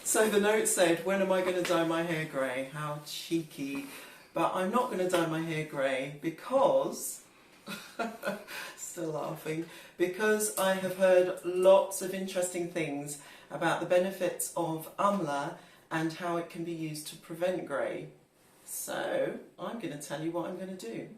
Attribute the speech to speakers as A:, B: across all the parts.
A: So the note said, when am I going to dye my hair grey? How cheeky. But I'm not going to dye my hair grey because, still laughing, because I have heard lots of interesting things about the benefits of Amla and how it can be used to prevent grey. So I'm going to tell you what I'm going to do.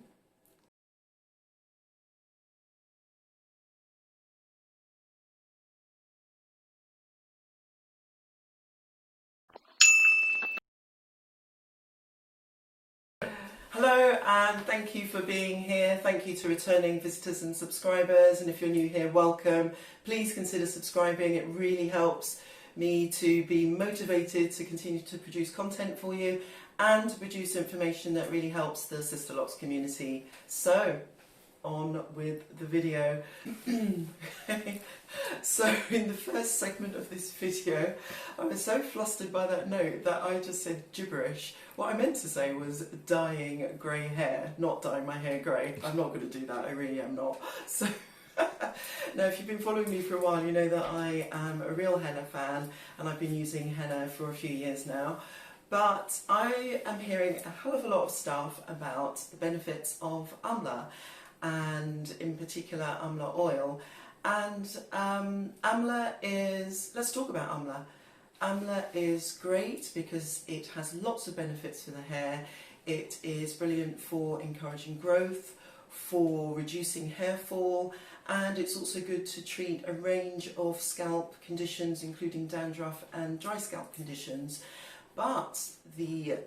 A: Hello and thank you for being here. Thank you to returning visitors and subscribers, and if you're new here, welcome. Please consider subscribing. It really helps me to be motivated to continue to produce content for you and to produce information that really helps the Sisterlocks community. So, on with the video. So in the first segment of this video, I was so flustered by that note that I just said gibberish. What I meant to say was dyeing grey hair, not dyeing my hair grey. I'm not going to do that, I really am not. So now, if you've been following me for a while, you know that I am a real henna fan and I've been using henna for a few years now. But I am hearing a hell of a lot of stuff about the benefits of Amla, and in particular Amla oil. And Amla is, let's talk about Amla. Amla is great because it has lots of benefits for the hair. It is brilliant for encouraging growth, for reducing hair fall, and it's also good to treat a range of scalp conditions, including dandruff and dry scalp conditions. But the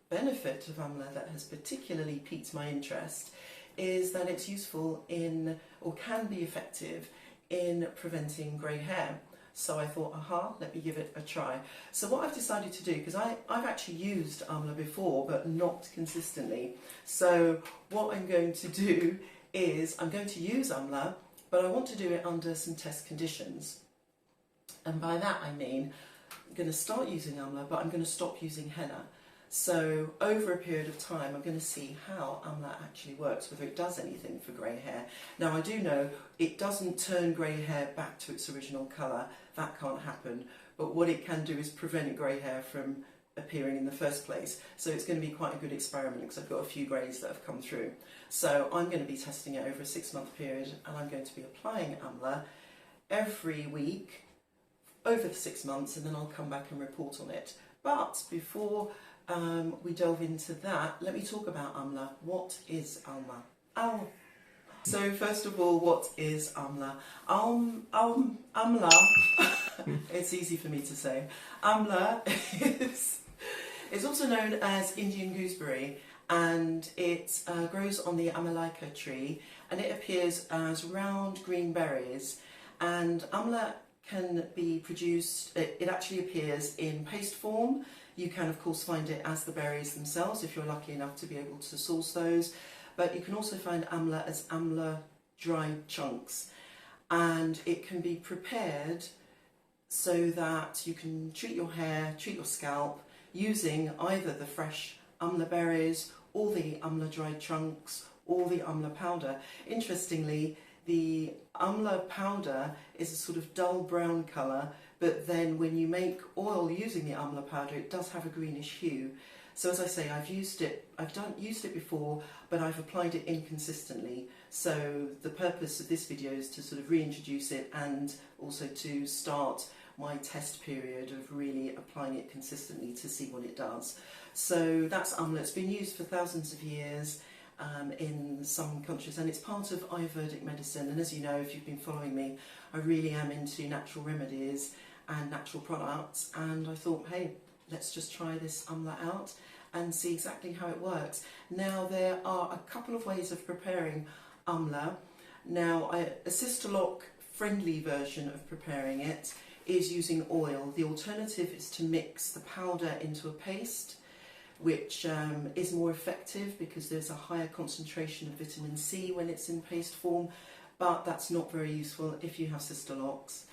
A: benefit of Amla that has particularly piqued my interest is that it's useful in, or can be effective in, preventing grey hair. So I thought, aha, let me give it a try. So what I've decided to do, because I've actually used Amla before, but not consistently. So what I'm going to do is, I'm going to use Amla, but I want to do it under some test conditions. And by that I mean, I'm going to start using Amla, but I'm going to stop using henna. So over a period of time, I'm going to see how Amla actually works, whether it does anything for grey hair. Now I do know it doesn't turn grey hair back to its original colour, that can't happen, but what it can do is prevent grey hair from appearing in the first place. So it's going to be quite a good experiment because I've got a few greys that have come through. So I'm going to be testing it over a 6-month period, and I'm going to be applying Amla every week over the 6 months, and then I'll come back and report on it. But before we delve into that, let me talk about Amla. What is Alma? So first of all, what is Amla? Amla, it's easy for me to say. Amla is also known as Indian Gooseberry, and it grows on the Melanocyte tree, and it appears as round green berries. And Amla can be produced, it actually appears in paste form. You can of course find it as the berries themselves if you're lucky enough to be able to source those, but you can also find Amla as Amla dried chunks, and it can be prepared so that you can treat your hair, treat your scalp using either the fresh Amla berries or the Amla dried chunks or the Amla powder. Interestingly, the Amla powder is a sort of dull brown colour, but then when you make oil using the Amla powder, it does have a greenish hue. So as I say, I've used it before, but I've applied it inconsistently. So the purpose of this video is to sort of reintroduce it and also to start my test period of really applying it consistently to see what it does. So that's Amla. It's been used for thousands of years in some countries, and it's part of Ayurvedic medicine. And as you know, if you've been following me, I really am into natural remedies and natural products, and I thought, hey, let's just try this Amla out and see exactly how it works. Now, there are a couple of ways of preparing Amla. Now, a Sisterlock friendly version of preparing it is using oil. The alternative is to mix the powder into a paste, which is more effective because there's a higher concentration of vitamin C when it's in paste form, but that's not very useful if you have Sisterlocks.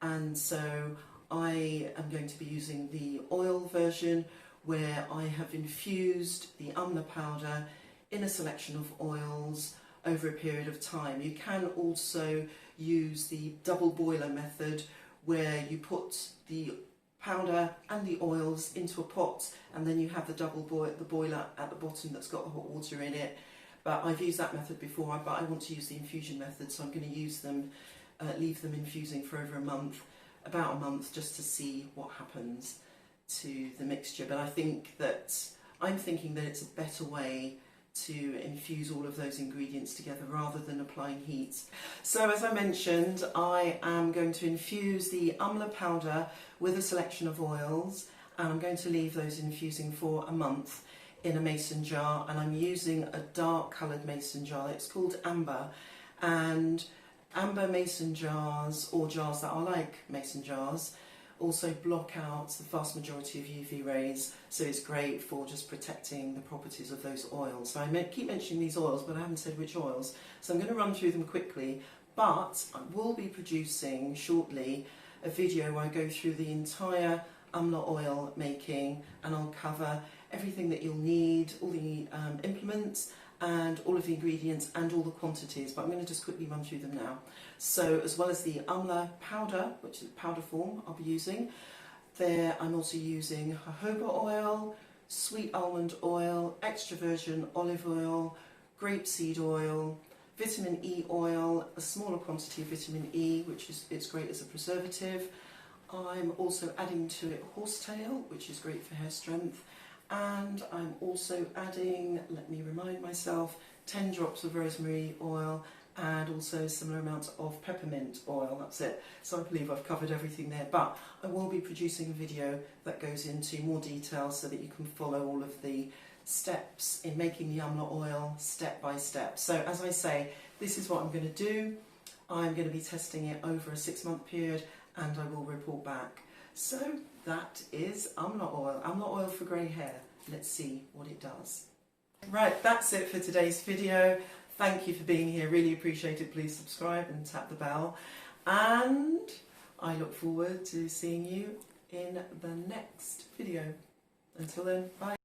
A: And so I am going to be using the oil version, where I have infused the Amla powder in a selection of oils over a period of time. You can also use the double boiler method, where you put the powder and the oils into a pot, and then you have the the boiler at the bottom that's got the hot water in it. But I've used that method before, but I want to use the infusion method, so I'm going to use them, leave them infusing for over a month, about a month, just to see what happens to the mixture. But I'm thinking that it's a better way to infuse all of those ingredients together rather than applying heat. So as I mentioned, I am going to infuse the Amla powder with a selection of oils, and I'm going to leave those infusing for a month in a mason jar, and I'm using a dark coloured mason jar. It's called Amber, and amber mason jars, or jars that are like mason jars, also block out the vast majority of UV rays, so it's great for just protecting the properties of those oils. So I keep mentioning these oils, but I haven't said which oils, so I'm going to run through them quickly. But I will be producing shortly a video where I go through the entire Amla oil making, and I'll cover everything that you'll need, all the implements and all of the ingredients and all the quantities, but I'm going to just quickly run through them now. So as well as the Amla powder, which is powder form I'll be using, there I'm also using jojoba oil, sweet almond oil, extra virgin olive oil, grapeseed oil, vitamin E oil, a smaller quantity of vitamin E, which is it's great as a preservative. I'm also adding to it horsetail, which is great for hair strength, and I'm also adding, let me remind myself, 10 drops of rosemary oil and also similar amounts of peppermint oil. That's it. So I believe I've covered everything there, but I will be producing a video that goes into more detail so that you can follow all of the steps in making the Amla oil step by step. So as I say, this is what I'm going to do. I'm going to be testing it over a 6-month period, and I will report back. So that is Amla oil for grey hair. Let's see what it does. Right, that's it for today's video. Thank you for being here, really appreciate it. Please subscribe and tap the bell, and I look forward to seeing you in the next video. Until then, bye.